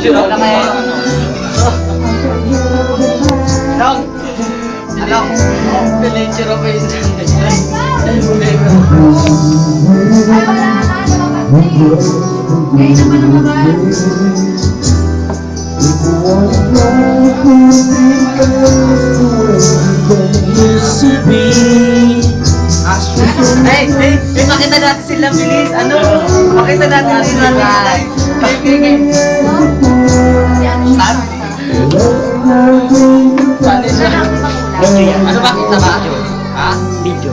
Wala kaya yun, ano? Alam, Pilichiro ba yun? Ay, wala na, lumabas na eh. Kayo na pa lumabas. Pakita natin sila bilis. Ano? Pakita natin sila live. Saan siya? Ano ba? Kita ba? Ha? Video.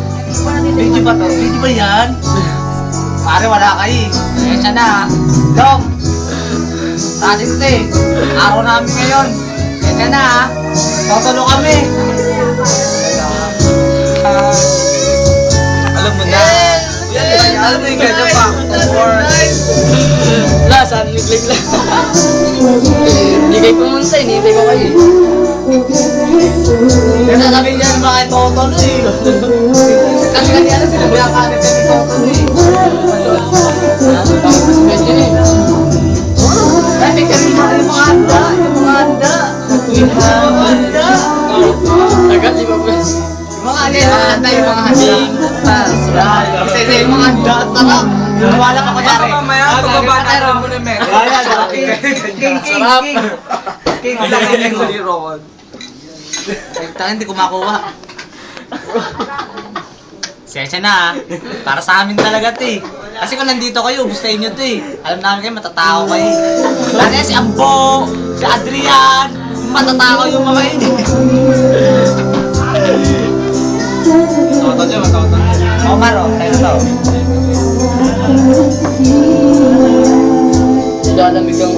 Video ba to? Video ba yan? Pare, wala kayo eh. Eh, siya na. Dong! Sabi ko eh. Araw namin ngayon. Eh, siya na ha. Totolo kami. Alam mo na. Alam mo yung ganda pa. Wala, saan liglig lang. Hindi kayo pumunta, hinihintay ko kayo. Kasi sabi niya mga totolo eh. Kasi kanina sinabi ang kanin niya ni totolo eh. Tapos medyo eh. Ay, may kanina yung mga handa. Yung mga handa. Yung mga handa. Agad, di ba ba? Yung mga handa, yung mga handing. Kasi yung mga handa at sarap. Wala ka kunyari. Mamaya, pagbabata mo na men. King lang yung huli roon. Hindi ko makuha. Sensya na ha. Para sa amin talaga ito eh. Kasi kung nandito kayo, gustahin nyo ito eh. Alam namin kayo, matatao kayo. Lalo yan si Ambo, si Adrian, matatao yung mga yun eh. Matautan nyo, matautan nyo. Omar o, tayo na to. Lalamig ang...